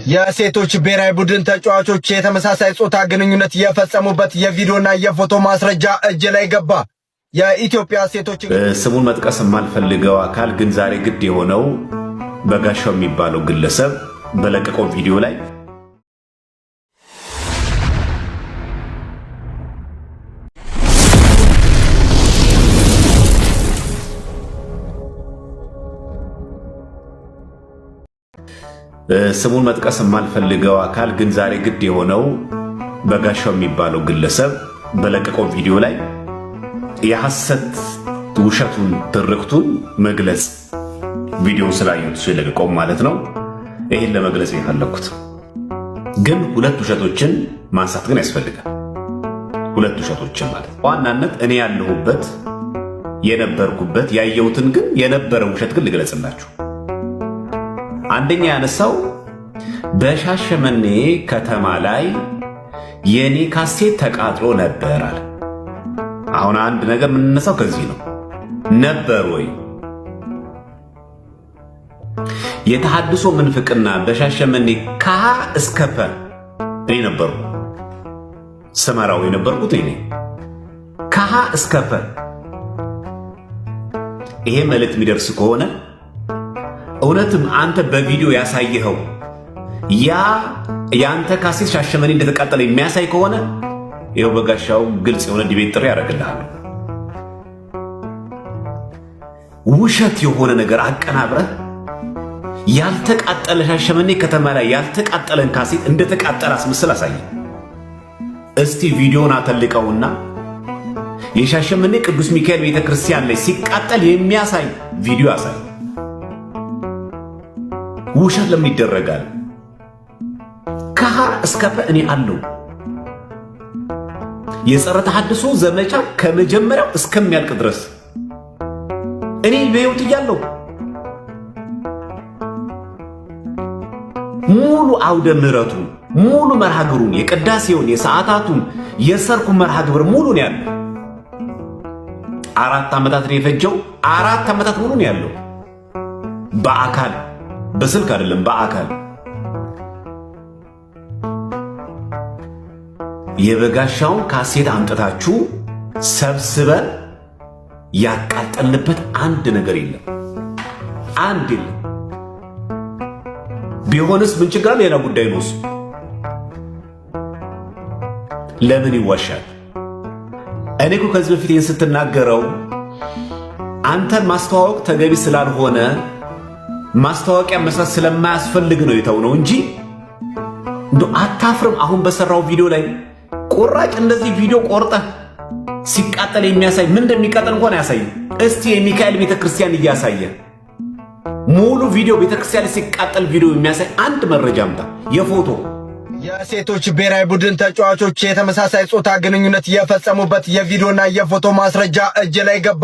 የሴቶች ብሔራዊ ቡድን ተጫዋቾች የተመሳሳይ ጾታ ግንኙነት የፈጸሙበት የቪዲዮና የፎቶ ማስረጃ እጅ ላይ ገባ። የኢትዮጵያ ሴቶች ስሙን መጥቀስ የማልፈልገው አካል ግን ዛሬ ግድ የሆነው በጋሻው የሚባለው ግለሰብ በለቀቀው ቪዲዮ ላይ ስሙን መጥቀስ የማልፈልገው አካል ግን ዛሬ ግድ የሆነው በጋሻው የሚባለው ግለሰብ በለቀቀው ቪዲዮ ላይ የሐሰት ውሸቱን ትርክቱን መግለጽ ቪዲዮ ስላየሁት እሱ የለቀቀው ማለት ነው። ይሄን ለመግለጽ የፈለኩት ግን ሁለት ውሸቶችን ማንሳት ግን ያስፈልጋል። ሁለት ውሸቶችን ማለት ዋናነት እኔ ያለሁበት የነበርኩበት ያየሁትን ግን የነበረ ውሸት ግን ልገለጽላችሁ። አንደኛ ያነሳው በሻሸመኔ ከተማ ላይ የኔ ካሴት ተቃጥሎ ነበር አለ። አሁን አንድ ነገር የምንነሳው ከዚህ ነው። ነበር ወይ የተሐድሶ ምንፍቅና በሻሸመኔ ከሀ እስከ ፐ እኔ ነበርኩ ሰመራው የነበርኩት እኔ ከሀ እስከ ፐ። ይሄ መልእክት የሚደርስ ከሆነ እውነትም አንተ በቪዲዮ ያሳየኸው ያ ያንተ ካሴት ሻሸመኔ እንደተቃጠለ የሚያሳይ ከሆነ ይኸው በጋሻው ግልጽ የሆነ ዲቤት ጥሪ ያደርግልሃል። ውሸት የሆነ ነገር አቀናብረህ ያልተቃጠለ ሻሸመኔ ከተማ ላይ ያልተቃጠለን ካሴት እንደተቃጠለ አስመስል አሳየ። እስቲ ቪዲዮን አተልቀውና የሻሸመኔ ቅዱስ ሚካኤል ቤተክርስቲያን ላይ ሲቃጠል የሚያሳይ ቪዲዮ አሳይ። ውሸት ለምን ይደረጋል? ከሀ እስከ ፐ እኔ አለው። የጸረ ተሐድሶ ዘመቻ ከመጀመሪያው እስከሚያልቅ ድረስ እኔ በሕይወት እያለሁ ሙሉ አውደ ምሕረቱን ሙሉ መርሃ ግብሩን የቅዳሴውን የሰዓታቱን የሰርኩ መርሃ ግብር ሙሉ ነው ያለው። 4 ዓመታት ነው የፈጀው። 4 ዓመታት ሙሉ ነው ያለው በአካል በስልክ አይደለም፣ በአካል የበጋሻውን ካሴት አምጥታችሁ ሰብስበን ያቃጠልንበት አንድ ነገር የለም። አንድ የለም። ቢሆንስ ምን ችግር አለ? ሌላ ጉዳይ ነው እሱ። ለምን ይዋሻል? እኔ እኮ ከዚህ በፊት ይህን ስትናገረው አንተን ማስተዋወቅ ተገቢ ስላልሆነ ማስታወቂያ መስራት ስለማያስፈልግ ነው የተውነው እንጂ እንደው አታፍርም? አሁን በሰራው ቪዲዮ ላይ ቁራጭ እንደዚህ ቪዲዮ ቆርጠህ ሲቃጠል የሚያሳይ ምን እንደሚቃጠል እንኳን ያሳይ። እስቲ የሚካኤል ቤተክርስቲያን እያሳየ ሙሉ ቪዲዮ ቤተክርስቲያን ሲቃጠል ቪዲዮ የሚያሳይ አንድ መረጃ አምጣ፣ የፎቶ የሴቶች ብሔራዊ ቡድን ተጫዋቾች የተመሳሳይ ጾታ ግንኙነት የፈጸሙበት የቪዲዮና የፎቶ ማስረጃ እጅ ላይ ገባ።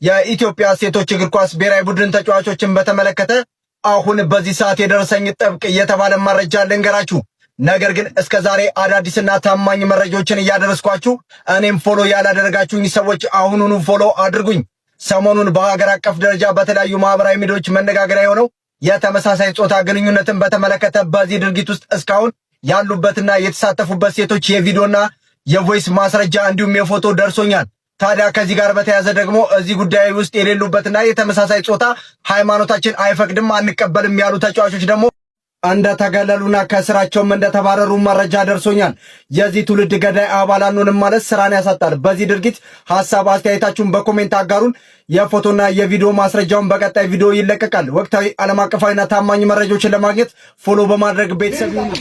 የኢትዮጵያ ሴቶች እግር ኳስ ብሔራዊ ቡድን ተጫዋቾችን በተመለከተ አሁን በዚህ ሰዓት የደረሰኝ ጥብቅ የተባለ መረጃ ልንገራችሁ። ነገር ግን እስከ ዛሬ አዳዲስና ታማኝ መረጃዎችን እያደረስኳችሁ እኔም ፎሎ ያላደረጋችሁኝ ሰዎች አሁኑኑ ፎሎ አድርጉኝ። ሰሞኑን በሀገር አቀፍ ደረጃ በተለያዩ ማህበራዊ ሚዲያዎች መነጋገሪያ የሆነው የተመሳሳይ ጾታ ግንኙነትን በተመለከተ በዚህ ድርጊት ውስጥ እስካሁን ያሉበትና የተሳተፉበት ሴቶች የቪዲዮና የቮይስ ማስረጃ እንዲሁም የፎቶ ደርሶኛል። ታዲያ ከዚህ ጋር በተያያዘ ደግሞ እዚህ ጉዳይ ውስጥ የሌሉበትና የተመሳሳይ ጾታ ሃይማኖታችን አይፈቅድም አንቀበልም ያሉ ተጫዋቾች ደግሞ እንደተገለሉና ከስራቸውም እንደተባረሩ መረጃ ደርሶኛል። የዚህ ትውልድ ገዳይ አባል አንሆንም ማለት ስራን ያሳጣል። በዚህ ድርጊት ሐሳብ አስተያየታችሁን በኮሜንት አጋሩን። የፎቶና የቪዲዮ ማስረጃውን በቀጣይ ቪዲዮ ይለቀቃል። ወቅታዊ ዓለም አቀፋዊና ታማኝ መረጃዎችን ለማግኘት ፎሎ በማድረግ ቤተሰብ ይሁኑ።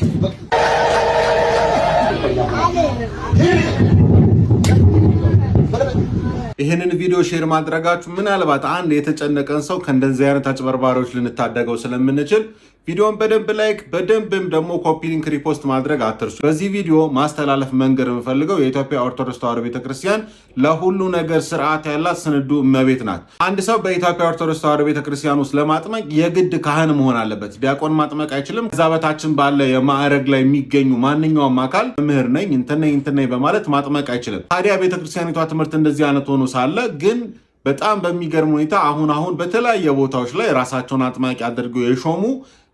ይህንን ቪዲዮ ሼር ማድረጋችሁ ምናልባት አንድ የተጨነቀን ሰው ከእንደዚህ አይነት አጭበርባሪዎች ልንታደገው ስለምንችል ቪዲዮን በደንብ ላይክ በደንብም ደግሞ ኮፒ ሊንክ ሪፖስት ማድረግ አትርሱ። በዚህ ቪዲዮ ማስተላለፍ መንገር የምፈልገው የኢትዮጵያ ኦርቶዶክስ ተዋሕዶ ቤተክርስቲያን ለሁሉ ነገር ስርዓት ያላት ስንዱ እመቤት ናት። አንድ ሰው በኢትዮጵያ ኦርቶዶክስ ተዋሕዶ ቤተክርስቲያን ውስጥ ለማጥመቅ የግድ ካህን መሆን አለበት። ዲያቆን ማጥመቅ አይችልም። ከዛ በታችን ባለ የማዕረግ ላይ የሚገኙ ማንኛውም አካል ምህር ነኝ እንትነኝ በማለት ማጥመቅ አይችልም። ታዲያ ቤተክርስቲያኒቷ ትምህርት እንደዚህ አይነት ሆኖ ሳለ ግን በጣም በሚገርም ሁኔታ አሁን በተለያየ ቦታዎች ላይ ራሳቸውን አጥማቂ አድርገው የሾሙ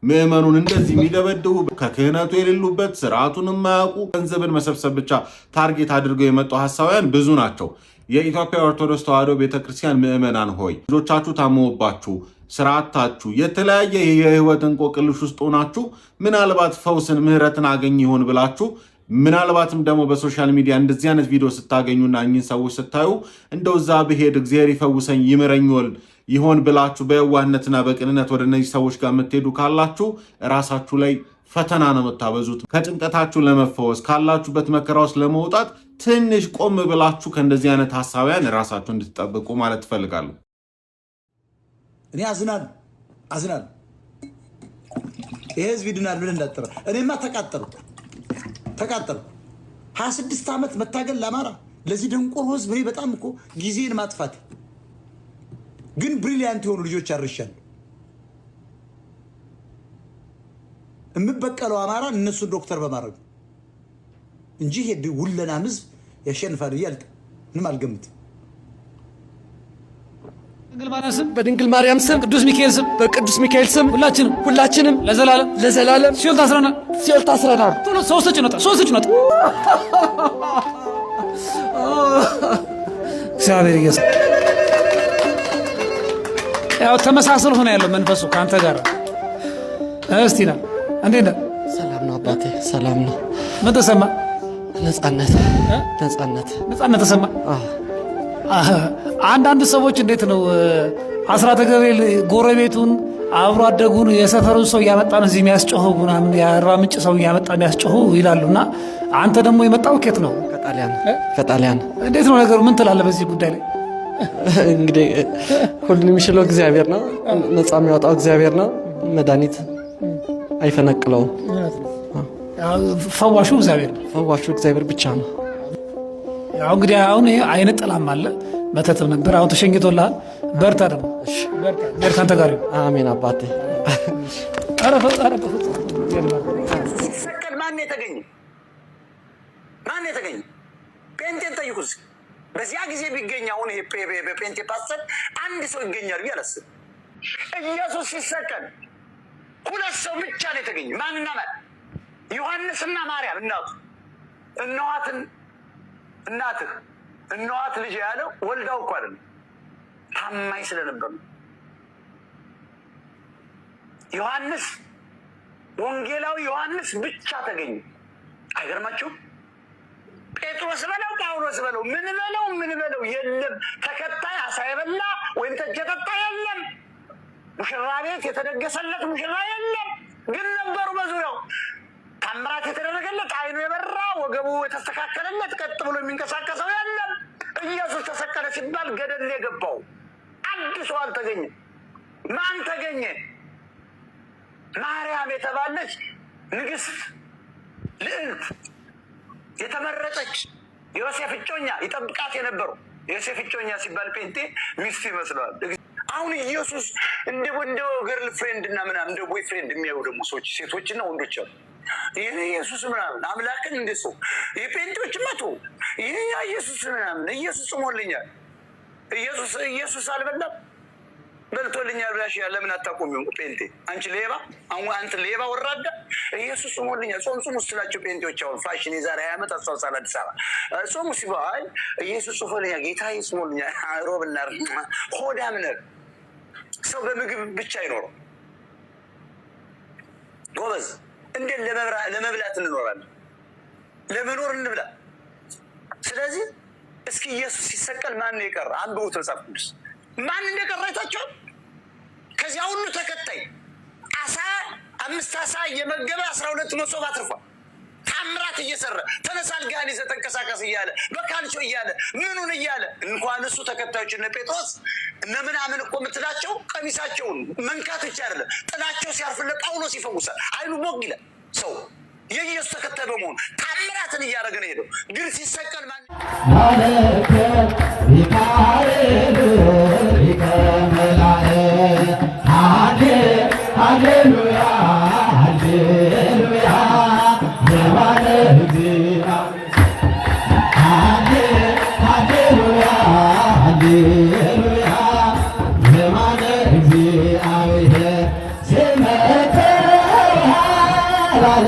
ምዕመኑን እንደዚህ የሚደበድቡ ከክህነቱ የሌሉበት ስርዓቱን የማያውቁ ገንዘብን መሰብሰብ ብቻ ታርጌት አድርገው የመጡ ሐሳውያን ብዙ ናቸው። የኢትዮጵያ ኦርቶዶክስ ተዋሕዶ ቤተክርስቲያን ምዕመናን ሆይ ልጆቻችሁ ታመውባችሁ ስርዓታችሁ የተለያየ የህይወት እንቆቅልሽ ውስጥ ሆናችሁ ምናልባት ፈውስን ምህረትን አገኝ ይሆን ብላችሁ ምናልባትም ደግሞ በሶሻል ሚዲያ እንደዚህ አይነት ቪዲዮ ስታገኙና እኚህን ሰዎች ስታዩ እንደው እዛ ብሄድ እግዚአብሔር ይፈውሰኝ ይምረኛል ይሆን ብላችሁ በየዋህነትና በቅንነት ወደ እነዚህ ሰዎች ጋር የምትሄዱ ካላችሁ ራሳችሁ ላይ ፈተና ነው የምታበዙት። ከጭንቀታችሁ ለመፈወስ ካላችሁበት መከራ ውስጥ ለመውጣት ትንሽ ቆም ብላችሁ ከእንደዚህ አይነት ሐሳውያን ራሳችሁ እንድትጠብቁ ማለት ትፈልጋለሁ። እኔ አዝናለሁ ይሄ ህዝብ ይድናል ብለን እንዳጠረ እኔማ ተቃጠልኩ 26 ዓመት መታገል ለአማራ ለዚህ ደንቆሮ ህዝብ እኔ በጣም እኮ ጊዜን ማጥፋት ግን ብሪሊያንት የሆኑ ልጆች አርሻለሁ። የምበቀለው አማራ እነሱ ዶክተር በማድረግ እንጂ ሄድ ውለናም ህዝብ ያሸንፋል እያልክ ምንም አልገምትም። በድንግል ማርያም ስም ቅዱስ ሚካኤል ስም በቅዱስ ሚካኤል ስም ሁላችንም ለዘላለም ሲኦል ታስረናል። ሶስት እጅ ነጣ እግዚአብሔር ይገዛ። ያው ተመሳሰል ሆነ ያለው መንፈሱ ካንተ ጋር እስቲ ና እንዴ ነህ? ሰላም ነው አባቴ፣ ሰላም ነው። ምን ተሰማ? ነፃነት ተሰማ። አንዳንድ ሰዎች እንዴት ነው አስራተ ገብርኤል ጎረቤቱን አብሮ አደጉን የሰፈሩን ሰው እያመጣ ነው እዚህ የሚያስጮኸው ምናምን የአርባ ምንጭ ሰው እያመጣ የሚያስጮኸው ይላሉና አንተ ደግሞ የመጣው ኬት ነው? ከጣሊያን። እንዴት ነው ነገሩ? ምን ትላለህ በዚህ ጉዳይ ላይ? እንግዲህ ሁሉን የሚችለው እግዚአብሔር ነው። ነፃ የሚያወጣው እግዚአብሔር ነው። መድኃኒት አይፈነቅለውም። ፈዋሹ እግዚአብሔር ብቻ ነው። ያው እንግዲህ አሁን ይሄ አይነ ጥላም አለ መተትም ነበር። አሁን ተሸኝቶልሃል። በርታ ደግሞ በርታ አንተ ጋር። አሜን አባቴ። ሲሰቀል ማን የተገኘ ጴንጤን ጠይቁ። በዚያ ጊዜ ቢገኝ አሁን ይሄ በጴንጤ ፓስተር አንድ ሰው ይገኛል ብዬ አላስብም። ኢየሱስ ሲሰቀል ሁለት ሰው ብቻ ነው የተገኘ። ማንና ማን? ዮሐንስና ማርያም እናቱ። እናት ልጅ ያለው ወልዳው እኮ አይደለም ታማኝ ስለነበር ነው። ዮሐንስ ወንጌላዊ ዮሐንስ ብቻ ተገኘ። አይገርማችሁም? ጴጥሮስ በለው ጳውሎስ በለው ምን በለው የለም። ተከታይ አሳ የበላ ወይም ጠጅ የጠጣ የለም። ሙሽራ ቤት የተደገሰለት ሙሽራ የለም። ግን ነበሩ በዙሪያው ታምራት የተደረገለት አይኑ የበራ ወገቡ የተስተካከለለት ቀጥ ብሎ የሚንቀሳቀሰው የለም። ኢየሱስ ተሰቀለ ሲባል ገደል የገባው አንድ ሰው አልተገኘም። ማን ተገኘ? ማርያም የተባለች ንግስት ልዕልት የተመረጠች ዮሴፍ እጮኛ ይጠብቃት የነበሩ። ዮሴፍ እጮኛ ሲባል ጴንጤ ሚስቱ ይመስለዋል። አሁን ኢየሱስ እንደ ገርል ፍሬንድ እና ምናምን እንደ ቦይ ፍሬንድ የሚያዩ ደግሞ ሰዎች ሴቶችና ወንዶች አሉ። ይህ ኢየሱስ ምናምን አምላክን እንደ ሰው የጴንጤዎች መቶ ይህ ኢየሱስ ምናምን ኢየሱስ ጽሞልኛል። ኢየሱስ አልበላም በልቶልኛል ብላሽ ለምን አታቆሚው? ጴንጤ አንቺ ሌባ፣ አንተ ሌባ ወራዳ። ኢየሱስ ጽሞልኛል። ጾም ስትላቸው ጴንጤዎች አሁን ፋሽን የዛሬ 20 ዓመት አስታውሳለሁ። አዲስ አበባ ጾሙ ሲባል ኢየሱስ ጽፎልኛል፣ ጌታ ጽሞልኛል። ሮብና ሆዳም ነህ። ሰው በምግብ ብቻ አይኖርም ጎበዝ። እንዴት ለመብላት እንኖራለን? ለመኖር እንብላ። ስለዚህ እስኪ ኢየሱስ ሲሰቀል ማን ነው የቀረ? አንብቡት መጽሐፍ ቅዱስ ማን እንደቀረ አይታችኋል? ከዚያ ሁሉ ተከታይ 5 ዓሣ እየመገበ 12 መሶብ አትርፏል። ታምራት እየሰራ ተነሳ አልጋህን ይዘህ ተንቀሳቀስ እያለ በካልቾ እያለ ምኑን እያለ እንኳን እሱ ተከታዮች እነ ጴጥሮስ እነ ምናምን እኮ የምትላቸው ቀሚሳቸውን መንካት ብቻ አይደለም ጥላቸው ሲያርፍለት ጳውሎስ ይፈውሳል። አይኑ ሞግ ይላል። ሰው የኢየሱስ ተከታይ በመሆኑ ታምራትን እያደረገ ነው ሄደው። ግን ሲሰቀል ማን ሃሌሉያ ሃሌሉያ ሃሌሉያ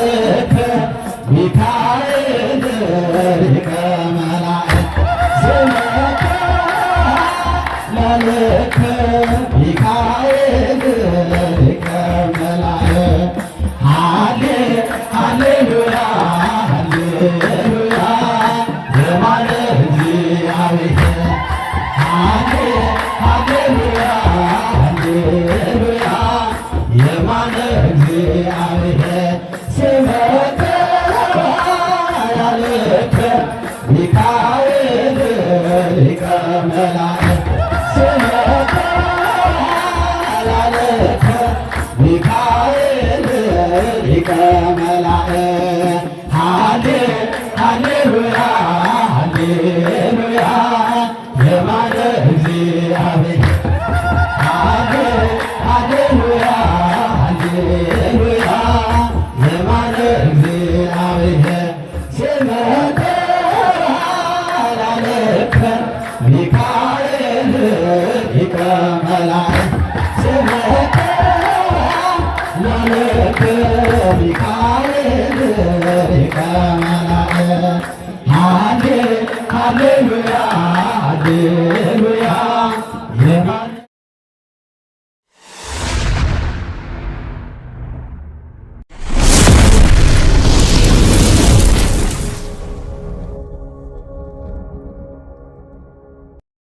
ላልከ ሚካኤል ሊቀ መላእክት ስመከ ላልከ ሚካኤል ሊቀ መላእክት ሃሌሉያ ሃሌሉያ የማነ እግዚአብሔር ሃሌሉያ ሃሌሉያ የማነ እግዚአብሔር ስመከ ላልከ ሚካኤል ሊቀ መላእክት ስመከ ላልከ ሚካኤል ሊቀ መላእክት ሃሌሉያ ሃሌሉያ የማነ እግዚአብሔር ሃሌሉያ ሃሌሉያ የማነ እግዚአብሔር ስመከ ላልከ ሚካኤል ሊቀ መላእክት ስመከ ላልከ ሚካኤል ሊቀ መላእክት ሃሌሉያ ሃሌሉያ